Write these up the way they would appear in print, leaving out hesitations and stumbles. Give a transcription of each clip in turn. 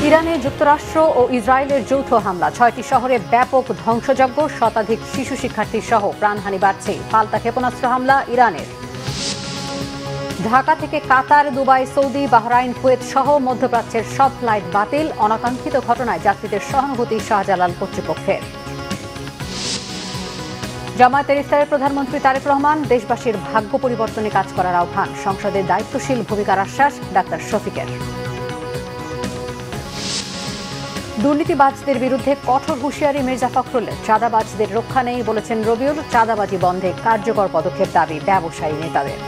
ইরানে যুক্তরাষ্ট্র ও ইসরায়েলের যৌথ হামলা, ৬টি শহরে ব্যাপক ধ্বংসযজ্ঞ, শতাধিক শিশু শিক্ষার্থী সহ প্রাণহানি বাড়ছে। পাল্টা ক্ষেপণাস্ত্র হামলা ইরানের। ঢাকা থেকে কাতার, দুবাই, সৌদি, বাহরাইন, কুয়েত সহ মধ্যপ্রাচ্যের সব ফ্লাইট বাতিল। অনাকাঙ্ক্ষিত ঘটনায় যাত্রীদের সহানুভূতি শাহজালাল কর্তৃপক্ষের। জামায়াতের ইফতারে প্রধানমন্ত্রী তারেক রহমান দেশবাসীর ভাগ্য পরিবর্তনে কাজ করার আহ্বান। সংসদে দায়িত্বশীল ভূমিকার আশ্বাস ডাক্তার শফিকের। দুর্নীতিবাজদের বিরুদ্ধে কঠোর হুঁশিয়ারি মির্জা ফখরুলের। চাঁদাবাজদের রক্ষা নেই বলেছেন রবিউল। চাঁদাবাজি বন্ধে কার্যকর পদক্ষেপ দাবি ব্যবসায়ী নেতাদের।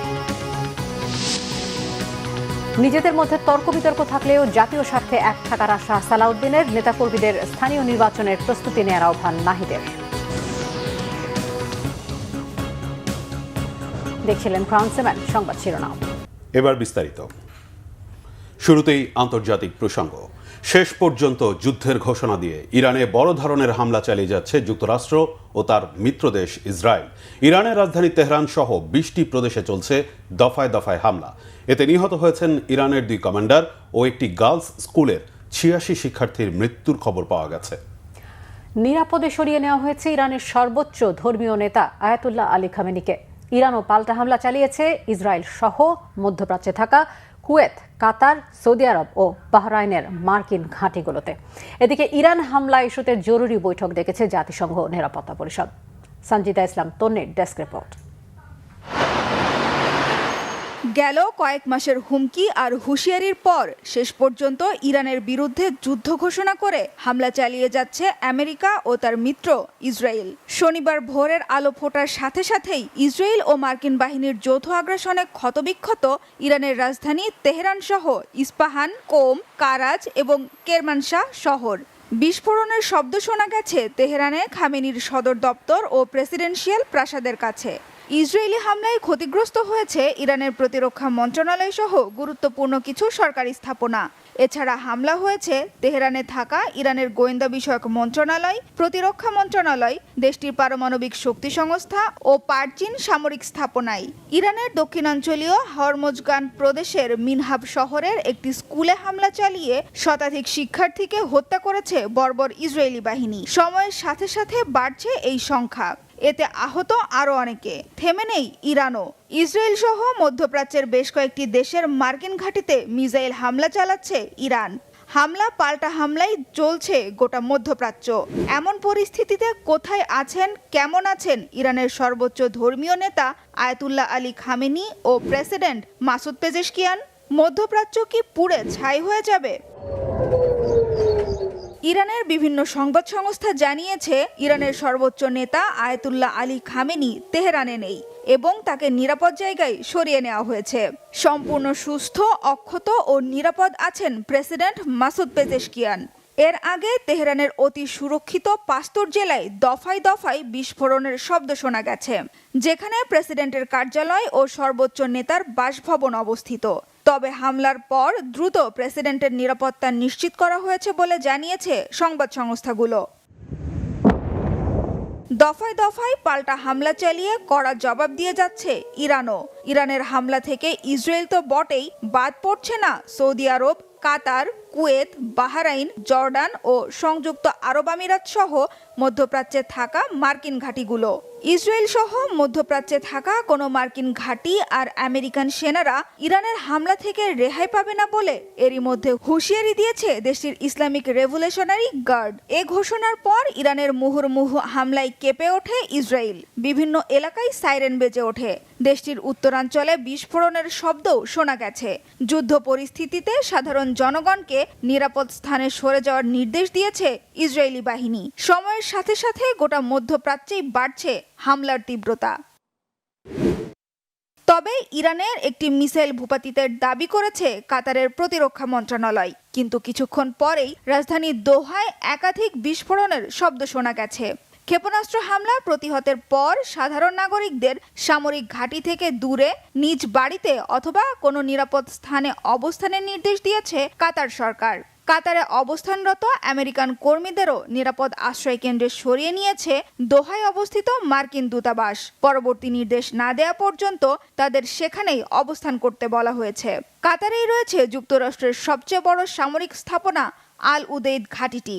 নিজেদের মধ্যে তর্ক বিতর্ক থাকলেও জাতীয় স্বার্থে এক থাকার আশা সালাউদ্দিনের। নেতাকর্মীদের স্থানীয় নির্বাচনের প্রস্তুতি নেওয়ার আহ্বান নাহিদের। দেখছিলেন ক্রাউন সেভেন সংবাদ শিরোনাম। এবার বিস্তারিত। শুরুতেই আন্তর্জাতিক প্রসঙ্গ। শেষ পর্যন্ত যুদ্ধের ঘোষণা দিয়ে ইরানে বড় ধরনের হামলা চালিয়ে যাচ্ছে যুক্তরাষ্ট্র ও তার মিত্রদেশ ইসরায়েল। ইরানের রাজধানী তেহরান সহ 20টি প্রদেশে চলছে দফায় দফায় হামলা। এতে নিহত হয়েছেন ইরানের 2 কমান্ডার ও একটি গার্লস স্কুলের 86 শিক্ষার্থীর মৃত্যুর খবর পাওয়া গেছে। নিরাপদে সরিয়ে নেওয়া হয়েছে ইরানের সর্বোচ্চ ধর্মীয় নেতা আয়াতুল্লাহ আলী খামেনিকে। ইরানও পাল্টা হামলা চালিয়েছে ইসরায়েল সহ মধ্যপ্রাচ্যে থাকা কুয়েত, কাতার, সৌদি আরব ও বাহরাইনের মার্কিন ঘাঁটিগুলোতে। এদিকে ইরান হামলা ইস্যুতে জরুরি বৈঠক ডেকেছে জাতিসংঘ নিরাপত্তা পরিষদ। সঞ্জিদা ইসলাম তন্নির ডেস্ক রিপোর্ট। গেল কয়েক মাসের হুমকি আর হুঁশিয়ারির পর শেষ পর্যন্ত ইরানের বিরুদ্ধে যুদ্ধ ঘোষণা করে হামলা চালিয়ে যাচ্ছে আমেরিকা ও তার মিত্র ইসরায়েল। শনিবার ভোরের আলো ফোটার সাথে সাথেই ইসরায়েল ও মার্কিন বাহিনীর যৌথ আগ্রাসনে ক্ষতবিক্ষত ইরানের রাজধানী তেহরান সহ ইস্পাহান, কোম, কারাজ এবং কেরমানশাহ শহর। বিস্ফোরণের শব্দ শোনা গেছে তেহরানে খামেনির সদর দপ্তর ও প্রেসিডেন্সিয়াল প্রাসাদের কাছে। ইসরায়েলি হামলায় ক্ষতিগ্রস্ত হয়েছে ইরানের প্রতিরক্ষা মন্ত্রণালয় সহ গুরুত্বপূর্ণ কিছু সরকারি স্থাপনা। এছাড়া হামলা হয়েছে তেহরানে থাকা ইরানের গোয়েন্দা বিষয়ক মন্ত্রণালয়, প্রতিরক্ষা মন্ত্রণালয়, দেশটির পারমাণবিক শক্তি সংস্থা ও পারচিন সামরিক স্থাপনায়। ইরানের দক্ষিণাঞ্চলীয় হরমোজগান প্রদেশের মিনহাব শহরের একটি স্কুলে হামলা চালিয়ে শতাধিক শিক্ষার্থীকে হত্যা করেছে বর্বর ইসরায়েলি বাহিনী। সময়ের সাথে সাথে বাড়ছে এই সংখ্যা। এতে আহত আরও অনেকে। থেমে নেই ইরানও। ইসরায়েল সহ মধ্যপ্রাচ্যের বেশ কয়েকটি দেশের মার্কিন ঘাঁটিতে মিসাইল হামলা চালাচ্ছে ইরান। হামলা পাল্টা হামলায় চলছে গোটা মধ্যপ্রাচ্য। এমন পরিস্থিতিতে কোথায় আছেন, কেমন আছেন ইরানের সর্বোচ্চ ধর্মীয় নেতা আয়াতুল্লাহ আলী খামেনি ও প্রেসিডেন্ট মাসুদ পেজেশকিয়ান? মধ্যপ্রাচ্য কি পুড়ে ছাই হয়ে যাবে? ইরানের বিভিন্ন সংবাদ সংস্থা জানিয়েছে ইরানের সর্বোচ্চ নেতা আয়াতুল্লাহ আলী খামেনি তেহরানে নেই এবং তাকে নিরাপদ জায়গায় সরিয়ে নেওয়া হয়েছে। সম্পূর্ণ সুস্থ, অক্ষত ও নিরাপদ আছেন প্রেসিডেন্ট মাসুদ পেজেশকিয়ান। এর আগে তেহরানের অতি সুরক্ষিত পাস্তুর জেলায় দফায় দফায় বিস্ফোরণের শব্দ শোনা গেছে, যেখানে প্রেসিডেন্টের কার্যালয় ও সর্বোচ্চ নেতার বাসভবন অবস্থিত। তবে হামলার পর দ্রুত প্রেসিডেন্টের নিরাপত্তা নিশ্চিত করা হয়েছে বলে জানিয়েছে সংবাদ সংস্থাগুলো। দফায় দফায় পাল্টা হামলা চালিয়ে কড়া জবাব দিয়ে যাচ্ছে ইরানও। ইরানের হামলা থেকে ইসরায়েল তো বটেই, বাদ পড়ছে না সৌদি আরব, কাতার, কুয়েত, বাহরাইন, জর্ডান ও সংযুক্ত আরব আমিরাত সহ মধ্যপ্রাচ্যে থাকা মার্কিন ঘাঁটিগুলো। ইসরায়েল সহ মধ্যপ্রাচ্যে থাকা কোনো মার্কিন ঘাঁটি আর আমেরিকান সেনারা ইরানের হামলা থেকে রেহাই পাবে না বলে এরই মধ্যে হুঁশিয়ারি দিয়েছে দেশটির ইসলামিক রেভলিউশনারি গার্ড। এ ঘোষণার পর ইরানের মুহুর্মুহু হামলায় কেঁপে ওঠে ইসরায়েল। বিভিন্ন এলাকায় সাইরেন বেজে ওঠে। দেশটির উত্তরাঞ্চলে বিস্ফোরণের শব্দও শোনা গেছে। যুদ্ধ পরিস্থিতিতে সাধারণ জনগণকে নিরাপদ স্থানে সরে যাওয়ার নির্দেশ দিয়েছে ইসরায়েলি বাহিনী। সময়ের সাথে সাথে গোটা মধ্যপ্রাচ্যেই বাড়ছে হামলার তীব্রতা। তবে ইরানের একটি মিসাইল ভূপাতিতের দাবি করেছে কাতারের প্রতিরক্ষা মন্ত্রণালয়। কিন্তু কিছুক্ষণ পরেই রাজধানী দোহায় একাধিক বিস্ফোরণের শব্দ শোনা গেছে। ক্ষেপণাস্ত্র হামলা প্রতিহতের পর সাধারণ নাগরিকদের সামরিক ঘাঁটি থেকে দূরে নিজ বাড়িতে অথবা কোনো নিরাপদ স্থানে অবস্থানের নির্দেশ দিয়েছে কাতার সরকার। কাতারে অবস্থানরত আমেরিকান কর্মীদেরও নিরাপদ আশ্রয় কেন্দ্রে সরিয়ে নিয়েছে দোহায় অবস্থিত মার্কিন দূতাবাস। পরবর্তী নির্দেশ না দেওয়া পর্যন্ত তাদের সেখানেই অবস্থান করতে বলা হয়েছে। কাতারেই রয়েছে যুক্তরাষ্ট্রের সবচেয়ে বড় সামরিক স্থাপনা আল উদেইদ ঘাঁটিটি।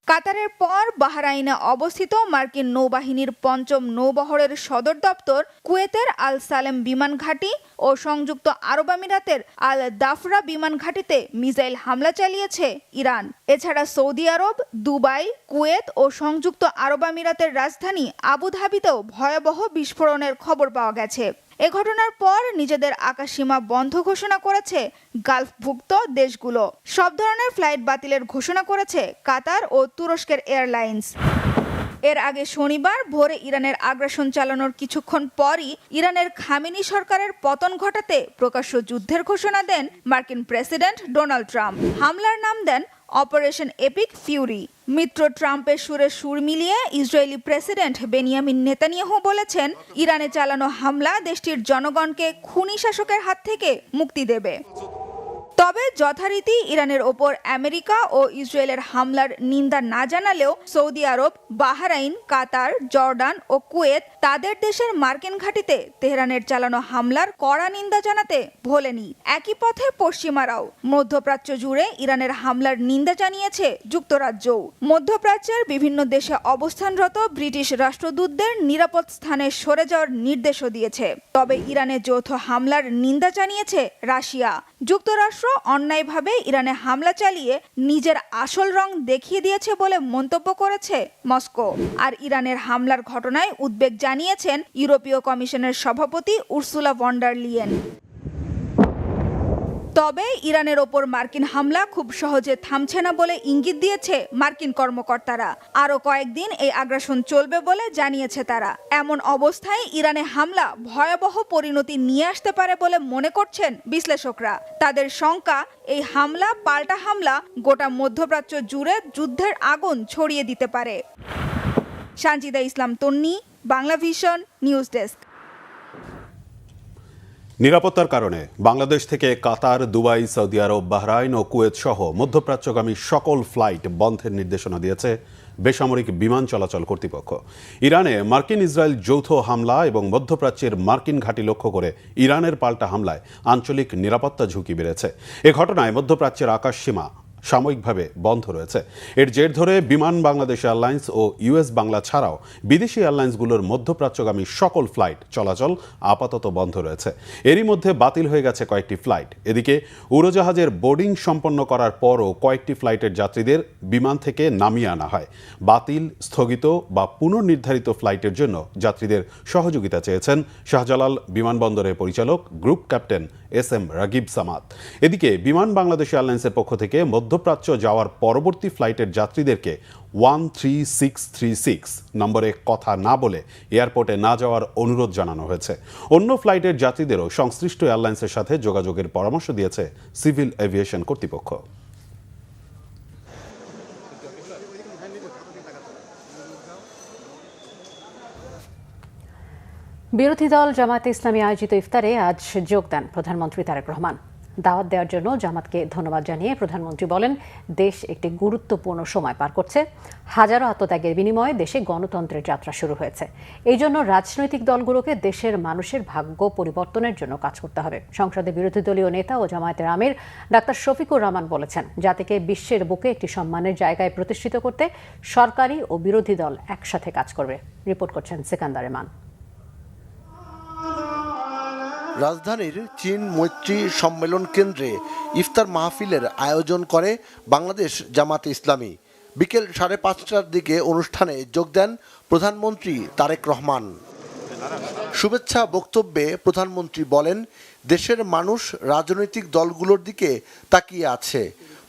কাতারের পর বাহরাইনে অবস্থিত মার্কিন নৌবাহিনীর ৫ম নৌবহরের সদর দপ্তর, কুয়েতের আল সালেম বিমান ঘাঁটি ও সংযুক্ত আরব আমিরাতের আল দাফরা বিমান ঘাঁটিতে মিসাইল হামলা চালিয়েছে ইরান। এছাড়া সৌদি আরব, দুবাই, কুয়েত ও সংযুক্ত আরব আমিরাতের রাজধানী আবুধাবিতেও ভয়াবহ বিস্ফোরণের খবর পাওয়া গেছে। এ ঘটনার পর নিজেদের আকাশসীমা বন্ধ ঘোষণা করেছে গালফভুক্ত দেশগুলো। সব ধরনের ফ্লাইট বাতিলের ঘোষণা করেছে কাতার ও তুরস্কের এয়ারলাইন্স। এর আগে শনিবার ভোরে ইরানের আগ্রাসন চালানোর কিছুক্ষণ পরই ইরানের খামেনি সরকারের পতন ঘটাতে প্রকাশ্য যুদ্ধের ঘোষণা দেন মার্কিন প্রেসিডেন্ট ডোনাল্ড ট্রাম্প। হামলার নাম দেন অপারেশন এপিক ফিউরি। মিত্র ট্রাম্পের সুরে সুর মিলিয়ে ইসরায়েলি প্রেসিডেন্ট বেনিয়ামিন নেতানিয়াহু বলেছেন, ইরানে চালানো হামলা দেশটির জনগণকে খুনি শাসকের হাত থেকে মুক্তি দেবে। তবে যথারীতি ইরানের ওপর আমেরিকা ও ইসরায়েলের হামলার নিন্দা না জানালেও সৌদি আরব, বাহরাইন, কাতার, জর্ডান ও কুয়েত তাদের দেশের মার্কিন ঘাঁটিতে তেহরানের চালানো হামলার কড়া নিন্দা জানাতে ভোলেনি। একই পথে পশ্চিমারাও। মধ্যপ্রাচ্য জুড়ে ইরানের হামলার নিন্দা জানিয়েছে যুক্তরাজ্যও। মধ্যপ্রাচ্যের বিভিন্ন দেশে অবস্থানরত ব্রিটিশ রাষ্ট্রদূতদের নিরাপদ স্থানে সরে যাওয়ার নির্দেশও দিয়েছে। তবে ইরানের যৌথ হামলার নিন্দা জানিয়েছে রাশিয়া। যুক্তরাষ্ট্র অন্যায়ভাবে ইরানে হামলা চালিয়ে নিজের আসল রং দেখিয়ে দিয়েছে বলে মন্তব্য করেছে মস্কো। আর ইরানের হামলার ঘটনায় উদ্বেগ জানিয়েছেন ইউরোপীয় কমিশনের সভাপতি উর্সুলা ভন ডার লিয়েন। তবে ইরানের ওপর মার্কিন হামলা খুব সহজে থামছে না বলে ইঙ্গিত দিয়েছে মার্কিন কর্মকর্তারা। আরও কয়েকদিন এই আগ্রাসন চলবে বলে জানিয়েছে তারা। এমন অবস্থায় ইরানে হামলা ভয়াবহ পরিণতি নিয়ে আসতে পারে বলে মনে করছেন বিশ্লেষকরা। তাদের শঙ্কা, এই হামলা পাল্টা হামলা গোটা মধ্যপ্রাচ্য জুড়ে যুদ্ধের আগুন ছড়িয়ে দিতে পারে। সানজিদা ইসলাম তন্নি, বাংলা ভিশন, নিউজ ডেস্ক। নিরাপত্তার কারণে বাংলাদেশ থেকে কাতার, দুবাই, সৌদি আরব, বাহরাইন ও কুয়েত সহ মধ্যপ্রাচ্যগামী সকল ফ্লাইট বন্ধের নির্দেশনা দিয়েছে বেসামরিক বিমান চলাচল কর্তৃপক্ষ। ইরানে মার্কিন ইসরায়েল যৌথ হামলা এবং মধ্যপ্রাচ্যের মার্কিন ঘাঁটি লক্ষ্য করে ইরানের পাল্টা হামলায় আঞ্চলিক নিরাপত্তা ঝুঁকি বেড়েছে। এ ঘটনায় মধ্যপ্রাচ্যের আকাশসীমা সাময়িকভাবে বন্ধ রয়েছে। এর জের ধরে বিমান বাংলাদেশ এয়ারলাইন্স ও ইউএস বাংলা ছাড়াও বিদেশি এয়ারলাইন্সগুলোর মধ্যপ্রাচ্যগামী সকল ফ্লাইট চলাচল আপাতত বন্ধ রয়েছে। এরই মধ্যে বাতিল হয়ে গেছে কয়েকটি ফ্লাইট। এদিকে উড়োজাহাজের বোর্ডিং সম্পন্ন করার পরও কয়েকটি ফ্লাইটের যাত্রীদের বিমান থেকে নামিয়ে আনা হয়। বাতিল, স্থগিত বা পুনর্নির্ধারিত ফ্লাইটের জন্য যাত্রীদের সহযোগিতা চেয়েছেন শাহজালাল বিমানবন্দরের পরিচালক group captain SM. Ragib Samad. এদিকে বিমান বাংলাদেশ এয়ারলাইন্সের পক্ষ থেকে মধ্যপ্রাচ্য যাওয়ার পরবর্তী ফ্লাইটের যাত্রীদেরকে 13636 নম্বরে কথা না বলে এয়ারপোর্টে না যাওয়ার অনুরোধ জানানো হয়েছে। অন্য ফ্লাইটের যাত্রীদেরও সংশ্লিষ্ট এয়ারলাইন্সের সাথে যোগাযোগের পরামর্শ দিয়েছে সিভিল এভিয়েশন কর্তৃপক্ষ। বিরোধী দল জামায়াতে ইসলামী আয়োজিত ইফতারে আজ যোগ দেন প্রধানমন্ত্রী তারেক রহমান। দাওয়াত দেওয়ার জন্য জামাতকে ধন্যবাদ জানিয়ে প্রধানমন্ত্রী বলেন, দেশ একটি গুরুত্বপূর্ণ সময় পার করছে। হাজারো আত্মত্যাগের বিনিময়ে দেশে গণতন্ত্রের যাত্রা শুরু হয়েছে। এই জন্য রাজনৈতিক দলগুলোকে দেশের মানুষের ভাগ্য পরিবর্তনের জন্য কাজ করতে হবে। সংসদে বিরোধী দলীয় নেতা ও জামায়াতের আমির ডাক্তার শফিকুর রহমান বলেছেন, জাতিকে বিশ্বের বুকে একটি সম্মানের জায়গায় প্রতিষ্ঠিত করতে সরকারি ও বিরোধী দল একসাথে কাজ করবে। রিপোর্ট করছেন সিকান্দার রহমান। রাজধানীর চীন মৈত্রী সম্মেলন কেন্দ্রে ইফতার মাহফিলের আয়োজন করে বাংলাদেশ জামাতে ইসলামী। বিকেল 5:30টার দিকে অনুষ্ঠানে যোগ দেন প্রধানমন্ত্রী তারেক রহমান। শুভেচ্ছা বক্তব্যে প্রধানমন্ত্রী বলেন, দেশের মানুষ রাজনৈতিক দলগুলোর দিকে তাকিয়ে আছে।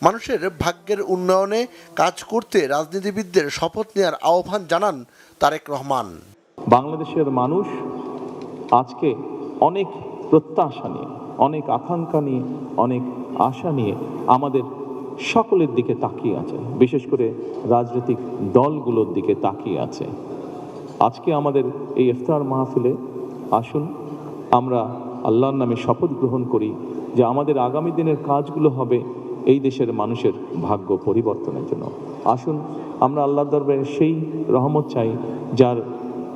মানুষের ভাগ্যের উন্নয়নে কাজ করতে রাজনীতিবিদদের শপথ নেওয়ার আহ্বান জানান তারেক রহমান। বাংলাদেশের মানুষ আজকে অনেক প্রত্যাশা নিয়ে, অনেক আকাঙ্ক্ষা নিয়ে, অনেক আশা নিয়ে আমাদের সকলের দিকে তাকিয়ে আছে, বিশেষ করে রাজনৈতিক দলগুলোর দিকে তাকিয়ে আছে। আজকে আমাদের এই ইফতার মাহফিলে আসুন আমরা আল্লাহর নামে শপথ গ্রহণ করি যে আমাদের আগামী দিনের কাজগুলো হবে এই দেশের মানুষের ভাগ্য পরিবর্তনের জন্য। আসুন আমরা আল্লাহর দরবারে সেই রহমত চাই যার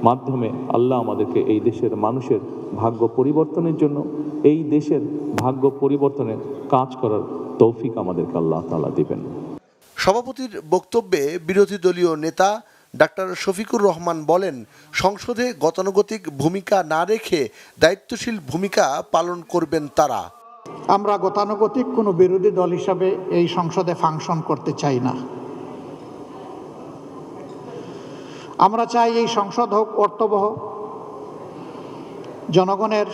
মাধ্যমে আল্লাহ আমাদেরকে এই দেশের মানুষের ভাগ্য পরিবর্তনের জন্য, এই দেশের ভাগ্য পরিবর্তনের কাজ করার তৌফিক আমাদেরকে আল্লাহ তাআলা দিবেন। সভাপতির বক্তব্যে বিরোধী দলীয় নেতা ডাক্তার শফিকুর রহমান বলেন, সংসদে গতানুগতিক ভূমিকা না রেখে দায়িত্বশীল ভূমিকা পালন করবেন তারা। আমরা গতানুগতিক কোনো বিরোধী দল হিসাবে এই সংসদে ফাংশন করতে চাই না। আমরা চাই এই সংসদ হোক অর্থবহ, জনগণের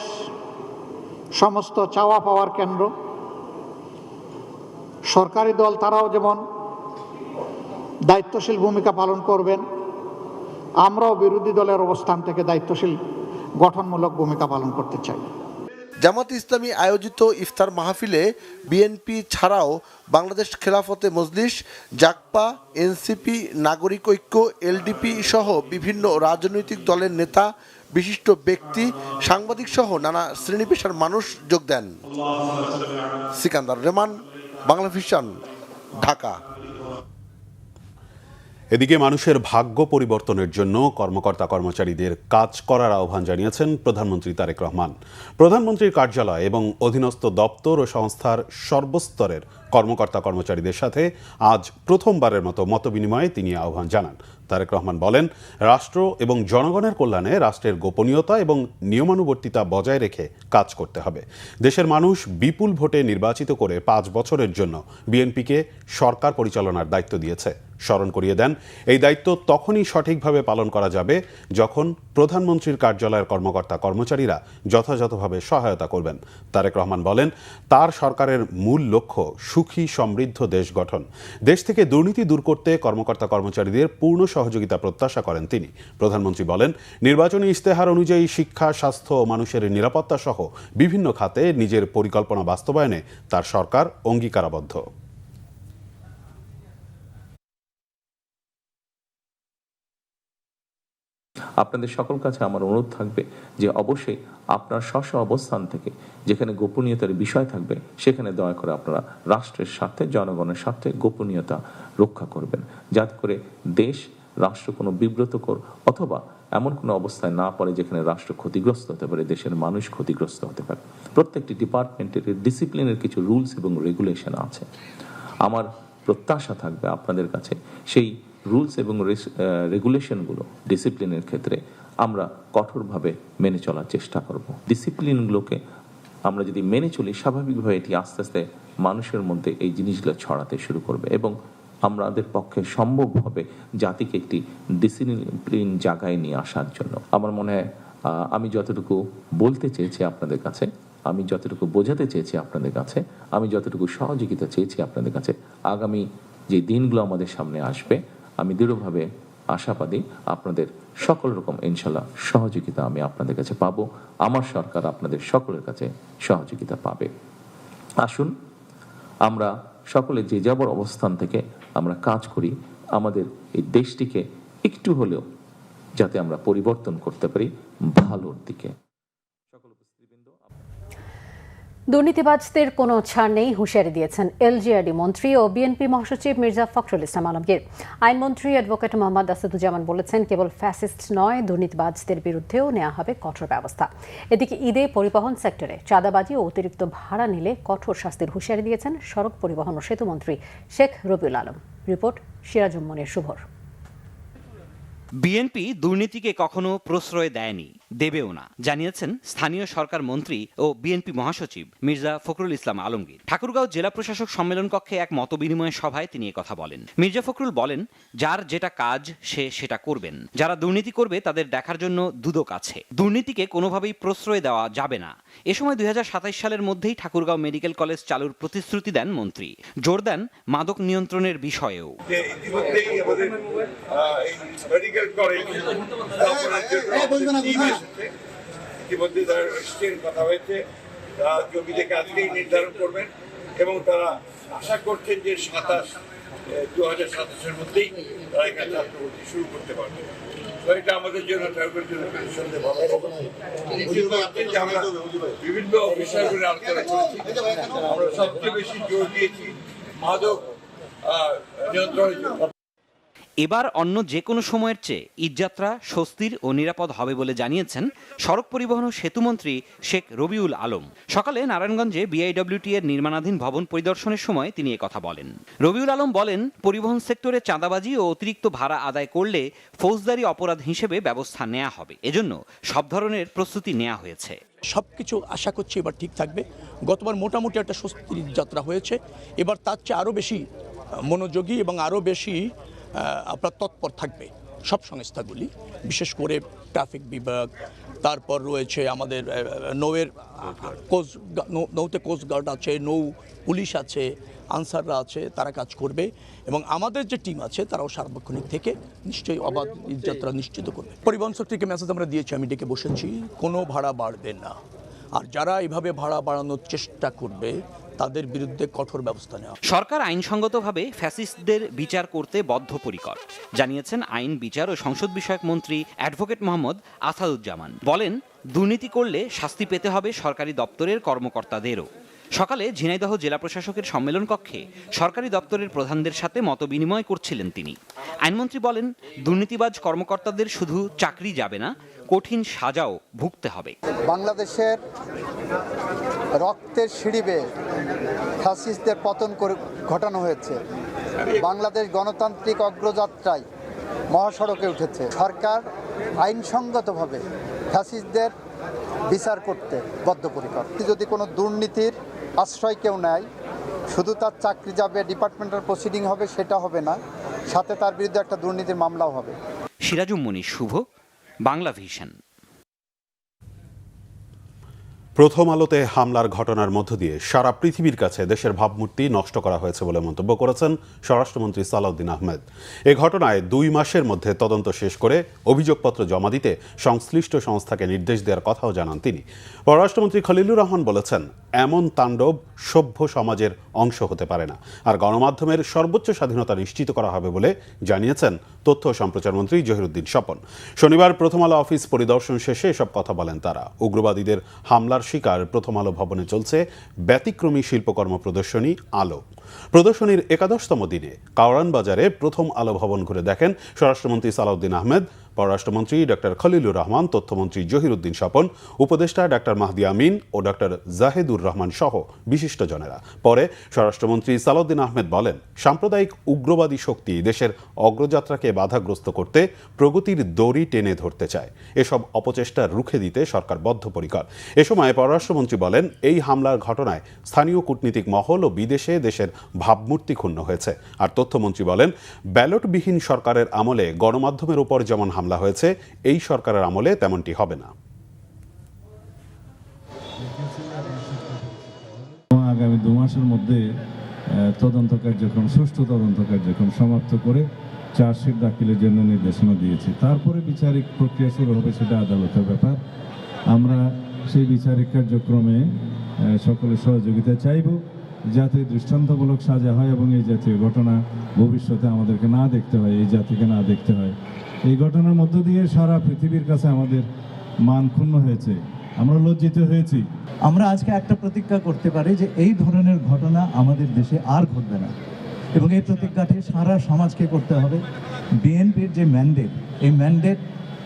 সমস্ত চাওয়া পাওয়ার কেন্দ্র। সরকারি দল তারাও যেমন দায়িত্বশীল ভূমিকা পালন করবেন, আমরাও বিরোধী দলের অবস্থান থেকে দায়িত্বশীল গঠনমূলক ভূমিকা পালন করতে চাই। জামাত ইসলামী আয়োজিত ইফতার মাহফিলে বিএনপি ছাড়াও বাংলাদেশ খেলাফতে মজলিস, জাকপা, এনসিপি, নাগরিক ঐক্য, এলডিপি সহ বিভিন্ন রাজনৈতিক দলের নেতা, বিশিষ্ট ব্যক্তি, সাংবাদিক সহ নানা শ্রেণী পেশার মানুষ যোগ দেন। সিকান্দার রেমান, বাংলা ভিশন, ঢাকা। এদিকে মানুষের ভাগ্য পরিবর্তনের জন্য কর্মকর্তা কর্মচারীদের কাজ করার আহ্বান জানিয়েছেন প্রধানমন্ত্রী তারেক রহমান। প্রধানমন্ত্রীর কার্যালয় এবং অধীনস্থ দপ্তর ও সংস্থার সর্বস্তরের কর্মকর্তা কর্মচারীদের সাথে আজ প্রথমবারের মতো মতবিনিময়ে তিনি আহ্বান জানান। তারেক রহমান বলেন, রাষ্ট্র এবং জনগণের কল্যাণে রাষ্ট্রের গোপনীয়তা এবং নিয়মানুবর্তিতা বজায় রেখে কাজ করতে হবে। দেশের মানুষ বিপুল ভোটে নির্বাচিত করে 5 বছরের জন্য বিএনপিকে সরকার পরিচালনার দায়িত্ব দিয়েছে। স্মরণ করিয়ে দেন, এই দায়িত্ব তখনই সঠিকভাবে পালন করা যাবে যখন প্রধানমন্ত্রীর কার্যালয়ের কর্মকর্তা কর্মচারীরা যথাযথভাবে সহায়তা করবেন। তারেক রহমান বলেন, তার সরকারের মূল লক্ষ্য সুখী সমৃদ্ধ দেশ গঠন। দেশ থেকে দুর্নীতি দূর করতে কর্মকর্তা কর্মচারীদের পূর্ণ সহযোগিতা প্রত্যাশা করেন তিনি। প্রধানমন্ত্রী বলেন, নির্বাচনী ইশতেহার অনুযায়ী শিক্ষা, স্বাস্থ্য ও মানুষের নিরাপত্তা সহ বিভিন্ন খাতে নিজের পরিকল্পনা বাস্তবায়নে তার সরকার অঙ্গীকারাবদ্ধ। আপনাদের সকল কাছে আমার অনুরোধ থাকবে যে অবশ্যই আপনার স্ব অবস্থান থেকে যেখানে গোপনীয়তার বিষয় থাকবে সেখানে দয়া করে আপনারা রাষ্ট্রের স্বার্থে, জনগণের স্বার্থে গোপনীয়তা রক্ষা করবেন, যাতে করে দেশ, রাষ্ট্র কোনো বিব্রতকর অথবা এমন কোনো অবস্থায় না পড়ে যেখানে রাষ্ট্র ক্ষতিগ্রস্ত হতে পারে, দেশের মানুষ ক্ষতিগ্রস্ত হতে পারে। প্রত্যেকটি ডিপার্টমেন্টের ডিসিপ্লিনের কিছু রুলস এবং রেগুলেশন আছে। আমার প্রত্যাশা থাকবে আপনাদের কাছে সেই রুলস এবং রেগুলেশনগুলো, ডিসিপ্লিনের ক্ষেত্রে আমরা কঠোরভাবে মেনে চলার চেষ্টা করব। ডিসিপ্লিনগুলোকে আমরা যদি মেনে চলি, স্বাভাবিকভাবে এটি আস্তে আস্তে মানুষের মধ্যে এই জিনিসগুলো ছড়াতে শুরু করবে এবং আমাদের পক্ষে সম্ভব হবে জাতিকে একটি ডিসিপ্লিন জায়গায় নিয়ে আসার জন্য। আমার মনে হয় আমি যতটুকু বলতে চেয়েছি আপনাদের কাছে, আমি যতটুকু বোঝাতে চেয়েছি আপনাদের কাছে, আমি যতটুকু সহযোগিতা চেয়েছি আপনাদের কাছে, আগামী যে দিনগুলো আমাদের সামনে আসবে আমি দৃঢ়ভাবে আশাবাদী আপনাদের সকল রকম ইনশাল্লাহ সহযোগিতা আমি আপনাদের কাছে পাবো। আমার সরকার আপনাদের সকলের কাছে সহযোগিতা পাবে। আসুন আমরা সকলে যে যাবার অবস্থান থেকে আমরা কাজ করি, আমাদের এই দেশটিকে একটু হলেও যাতে আমরা পরিবর্তন করতে পারি ভালোর দিকে। দুর্নীতিবাজদের কোনো ছাড় নেই হুঁশিয়ারি দিয়েছেন এলজিআরডি মন্ত্রী ও বিএনপি মহাসচিব মির্জা ফখরুল ইসলাম আলমগীর। আইনমন্ত্রী অ্যাডভোকেট মোহাম্মদ আসাদুজ্জামান বলেছেন, কেবল ফ্যাসিস্ট নয়, দুর্নীতিবাজদের বিরুদ্ধেও নেওয়া হবে কঠোর ব্যবস্থা। এদিকে ঈদে পরিবহন সেক্টরে চাঁদাবাজি ও অতিরিক্ত ভাড়া নিলে কঠোর শাস্তির হুঁশিয়ারি দিয়েছেন সড়ক পরিবহন ও সেতুমন্ত্রী শেখ রবিউল আলম। রিপোর্ট সিরাজুম মনির শুভর। বিএনপি দুর্নীতিকে কখনো প্রশ্রয় দেয়নি, দেবেও না, জানিয়েছেন স্থানীয় সরকার মন্ত্রী ও বিএনপি মহাসচিব মির্জা ফখরুল ইসলাম আলমগীর। ঠাকুরগাঁও জেলা প্রশাসক সম্মেলন কক্ষে এক মতবিনিময় সভায় তিনি কথা বলেন। মির্জা ফখরুল বলেন, যার যেটা কাজ সে সেটা করবেন, যারা দুর্নীতি করবে তাদের দেখার জন্য দুদক আছে। দুর্নীতিকে কোনোভাবেই প্রশ্রয় দেওয়া যাবে না। এ সময় 2027 সালের মধ্যেই ঠাকুরগাঁও মেডিকেল কলেজ চালুর প্রতিশ্রুতি দেন মন্ত্রী। জোর দেন মাদক নিয়ন্ত্রণের বিষয়েও। ইতিমধ্যে তারা রেজিস্ট্রির কথা হয়েছে, তারা জমি থেকে আজকেই নির্ধারণ করবেন এবং তারা আশা করছেন যে 2027-এর মধ্যেই তারা এখানে ছাত্রভর্তি শুরু করতে পারবে। তো এটা আমাদের জন্য ঠাকুরের জন্য সন্দেহ ভালো খবর। আমরা বিভিন্ন বিষয়গুলো আলোচনা করেছি, আমরা সবচেয়ে বেশি জোর দিয়েছি মাদক নিয়ন্ত্রণের জন্য। এবার অন্য যে কোনো সময়ের চেয়ে ঈদযাত্রা স্বস্তির ও নিরাপদ হবে বলে জানিয়েছেন সড়ক পরিবহন ও সেতুমন্ত্রী শেখ রবিউল আলম। সকালে নারায়ণগঞ্জে বিআইডব্লিউটি এর নির্মাণাধীন ভবন পরিদর্শনের সময় তিনি একথা বলেন। রবিউল আলম বলেন, পরিবহন সেক্টরে চাঁদাবাজি ও অতিরিক্ত ভাড়া আদায় করলে ফৌজদারি অপরাধ হিসেবে ব্যবস্থা নেওয়া হবে। এজন্য সব ধরনের প্রস্তুতি নেওয়া হয়েছে। সবকিছু আশা করছি এবার ঠিক থাকবে। গতবার মোটামুটি একটা স্বস্তির যাত্রা হয়েছে, এবার তার চেয়ে আরও বেশি মনোযোগী এবং আরও বেশি আপনার তৎপর থাকবে সব সংস্থাগুলি, বিশেষ করে ট্রাফিক বিভাগ, তারপর রয়েছে আমাদের নৌতে কোস্টগার্ড আছে, নৌ পুলিশ আছে, আনসাররা আছে, তারা কাজ করবে এবং আমাদের যে টিম আছে তারাও সার্বক্ষণিক থেকে নিশ্চয়ই অবাধ যাত্রা নিশ্চিত করবে। পরিবহন সেক্টরকে মেসেজ আমরা দিয়েছি, আমি ডেকে বসেছি, কোনো ভাড়া বাড়বে না, আর যারা এইভাবে ভাড়া বাড়ানোর চেষ্টা করবে তাদের বিরুদ্ধে কঠোর ব্যবস্থা নেওয়া। সরকার আইনসঙ্গতভাবে ফ্যাসিস্টদের বিচার করতে বদ্ধপরিকর, জানিয়েছেন আইন, বিচার ও সংসদ বিষয়ক মন্ত্রী অ্যাডভোকেট মোহাম্মদ আসাদুজ্জামান। বলেন, দুর্নীতি করলে শাস্তি পেতে হবে সরকারি দপ্তরের কর্মকর্তাদেরও। সকালে ঝিনাইদহ জেলা প্রশাসকের সম্মেলন কক্ষে সরকারি দপ্তরের প্রধানদের সাথে মতবিনিময় করছিলেন তিনি। আইনমন্ত্রী বলেন, দুর্নীতিবাজ কর্মকর্তাদের শুধু চাকরি যাবে না, কঠিন সাজাও ভুগতে হবে। বাংলাদেশের রক্তের সিঁড়ি বেয়ে ফ্যাসিস্টদের পতন ঘটানো হয়েছে। বাংলাদেশ গণতান্ত্রিক অগ্রযাত্রায় মহাসড়কে উঠেছে। সরকার আইনসঙ্গতভাবে ফ্যাসিস্টদের বিচার করতে বদ্ধপরিকর। যদি কোনো দুর্নীতির আশ্রয় কেউ নেয়, শুধু তার চাকরি যাবে, ডিপার্টমেন্টাল প্রসিডিং হবে, সেটা হবে না, সাথে তার বিরুদ্ধে একটা দুর্নীতির মামলাও হবে। সিরাজুম মনির শুভ, বাংলা ভিশন। প্রথম আলোতে হামলার ঘটনার মধ্য দিয়ে সারা পৃথিবীর কাছে দেশের ভাবমূর্তি নষ্ট করা হয়েছে বলে মন্তব্য করেছেন স্বরাষ্ট্রমন্ত্রী সালাউদ্দিন আহমেদ। এ ঘটনায় 2 মাসের মধ্যে তদন্ত শেষ করে অভিযোগপত্র জমা দিতে সংশ্লিষ্ট সংস্থাকে নির্দেশ দেওয়ার কথাও জানান তিনি। পররাষ্ট্রমন্ত্রী খলিলুর রহমান বলেছেন, এমন তাণ্ডব সভ্য সমাজের অংশ হতে পারে না, আর গণমাধ্যমের সর্বোচ্চ স্বাধীনতা নিশ্চিত করা হবে বলে জানিয়েছেন তথ্য ও সম্প্রচার মন্ত্রী জহিরুদ্দিন স্বপন। শনিবার প্রথম আলো অফিস পরিদর্শন শেষে এসব কথা বলেন তারা। উগ্রবাদীদের হামলার শিকার প্রথম আলো ভবনে চলছে ব্যতিক্রমী শিল্পকর্ম প্রদর্শনী আলো। প্রদর্শনীর 11তম দিনে কাওরান বাজারে প্রথম আলো ভবন ঘুরে দেখেন স্বরাষ্ট্রমন্ত্রী সালাউদ্দিন আহমেদ, পররাষ্ট্রমন্ত্রী ডক্টর খলিলুর রহমান, তথ্যমন্ত্রী জহিরুদ্দিন স্বপন, উপদেষ্টা ডক্টর মাহদি আমিন ও ডক্টর জাহেদুর রহমান সহ বিশিষ্টজনেরা। পরে স্বরাষ্ট্রমন্ত্রী সালাউদ্দিন আহমেদ বলেন, সাম্প্রদায়িক উগ্রবাদী শক্তি দেশের অগ্রযাত্রাকে বাধাগ্রস্ত করতে প্রগতির দড়ি টেনে ধরতে চায়। এসব অপচেষ্টা রুখে দিতে সরকার বদ্ধপরিকর। এ সময় পররাষ্ট্রমন্ত্রী বলেন, এই হামলার ঘটনায় স্থানীয় কূটনীতিক মহল ও বিদেশে দেশের ভাবমূর্তি ক্ষুণ্ণ হয়েছে। আর তথ্যমন্ত্রী বলেন, ব্যালটবিহীন সরকারের আমলে গণমাধ্যমের উপর যেমন হামলা হয়েছে, এই সরকারের আমলে তেমনটি হবে না। আগামী 2 মাসের মধ্যে তদন্ত কার্যক্রম, সুষ্ঠু তদন্ত কার্যক্রম সমাপ্ত করে চার্জশিট দাখিলের জন্য নির্দেশনা দিয়েছি। তারপরে বিচারিক প্রক্রিয়া শুরু হবে, সেটা আদালতের ব্যাপার। আমরা সেই বিচারিক কার্যক্রমে সকলের সহযোগিতা চাইব, যাতে দৃষ্টান্তমূলক সাজা হয় এবং এই জাতীয় ঘটনা ভবিষ্যতে আমাদেরকে না দেখতে হয়, এই জাতিকে না দেখতে হয়। এই ঘটনার মধ্য দিয়ে সারা পৃথিবীর কাছে আমাদের মান ক্ষুণ্ণ হয়েছে, আমরা লজ্জিত হয়েছি। আমরা আজকে একটা প্রতিজ্ঞা করতে পারি যে এই ধরনের ঘটনা আমাদের দেশে আর ঘটবে না, এবং এই প্রতিজ্ঞাটি সারা সমাজকে করতে হবে। বিএনপির যে ম্যান্ডেট, এই ম্যান্ডেট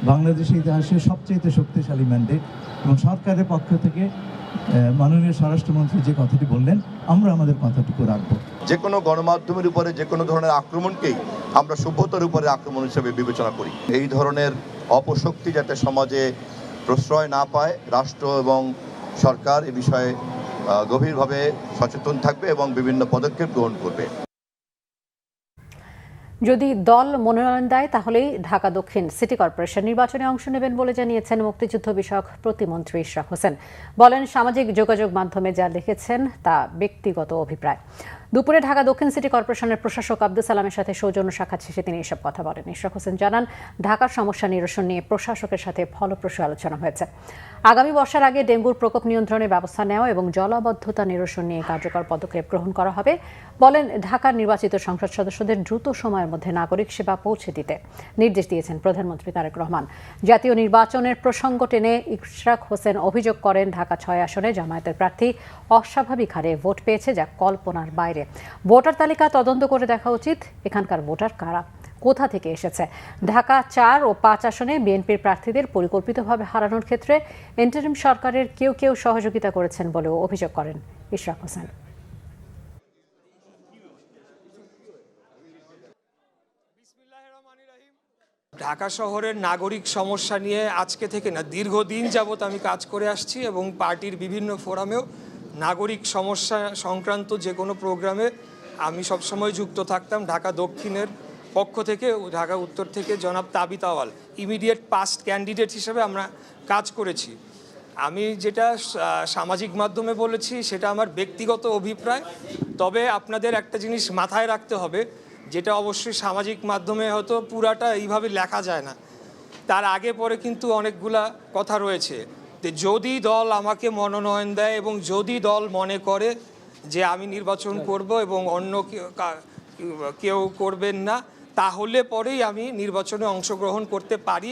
বাংলাদেশের ইতিহাসে সবচেয়ে শক্তিশালী ম্যান্ডেট, এবং সরকারের পক্ষ থেকে মাননীয় স্বরাষ্ট্রমন্ত্রী যে কথাটি বললেন, আমরা আমাদের কথাটুকু রাখবো। যে কোনো গণমাধ্যমের উপরে যে কোনো ধরনের আক্রমণকেই আমরা সভ্যতার উপরে আক্রমণ হিসেবে বিবেচনা করি। এই ধরনের অপশক্তি যাতে সমাজে প্রশ্রয় না পায়, রাষ্ট্র এবং সরকার এ বিষয়ে গভীরভাবে সচেতন থাকবে এবং বিভিন্ন পদক্ষেপ গ্রহণ করবে। যদি দল মনোনয়ন দেয় তাহলেই ঢাকা দক্ষিণ সিটি কর্পোরেশন নির্বাচনে অংশ নেবেন বলে জানিয়েছেন মুক্তিযুদ্ধ বিষয়ক প্রতিমন্ত্রী ইশরাক হোসেন। বলেন, সামাজিক যোগাযোগ মাধ্যমে যা লিখেছেন তা ব্যক্তিগত অভিপ্রায়। দুপুরে ঢাকা দক্ষিণ সিটি কর্পোরেশনের প্রশাসক আব্দুল সালামের সাথে সৌজন্য সাক্ষাৎ শেষে তিনি এসব কথা বলেন। ইশরাক হোসেন জানান, ঢাকার সমস্যা নিরসন নিয়ে প্রশাসকের সাথে ফলপ্রসূ আলোচনা হয়েছে। আগামী বর্ষার আগে ডেঙ্গুর প্রকোপ নিয়ন্ত্রণে ব্যবস্থা নেওয়া এবং জলাবদ্ধতা নিরসন নিয়ে কার্যকর পদক্ষেপ গ্রহণ করা হবে। বলেন, ঢাকার নির্বাচিত সংসদ সদস্যদের দ্রুত সময়ের মধ্যে নাগরিক সেবা পৌঁছে দিতে নির্দেশ দিয়েছেন প্রধানমন্ত্রী তারেক রহমান। জাতীয় নির্বাচনের প্রসঙ্গ টেনে ইশরাক হোসেন অভিযোগ করেন, ঢাকা 6 আসনে জামায়াতের প্রার্থী অস্বাভাবিক হারে ভোট পেয়েছে, যা কল্পনার বাইরে। ভোটার তালিকা তদন্ত করে দেখা উচিত, এখানকার ভোটার কারা। কোথা থেকে এসেছে। ঢাকা 4 ও 5 আসনে বিএনপির প্রার্থীদের পরিকল্পিতভাবে হারানোর ক্ষেত্রে ইন্টারিম সরকারের কেউ কেউ সহযোগিতা করেছেন বলেও অভিযোগ করেন ইশরাক হোসেন। ঢাকা শহরের নাগরিক সমস্যা নিয়ে আজকে থেকে না, দীর্ঘদিন যাবৎ আমি কাজ করে আসছি এবং পার্টির বিভিন্ন ফোরামেও নাগরিক সমস্যা সংক্রান্ত যে কোনো প্রোগ্রামে আমি সবসময় যুক্ত থাকতাম। ঢাকা দক্ষিণের পক্ষ থেকে, ঢাকা উত্তর থেকে জনাব তাবিত আওয়াল ইমিডিয়েট পাস্ট ক্যান্ডিডেট হিসেবে আমরা কাজ করেছি। আমি যেটা সামাজিক মাধ্যমে বলেছি সেটা আমার ব্যক্তিগত অভিপ্রায়, তবে আপনাদের একটা জিনিস মাথায় রাখতে হবে, যেটা অবশ্যই সামাজিক মাধ্যমে হয়তো পুরাটা এইভাবে লেখা যায় না, তার আগে পরে কিন্তু অনেকগুলা কথা রয়েছে। যদি দল আমাকে মনোনয়ন দেয় এবং যদি দল মনে করে যে আমি নির্বাচন করব এবং অন্য কেউ করবেন না, তাহলে পরেই আমি নির্বাচনে অংশগ্রহণ করতে পারি।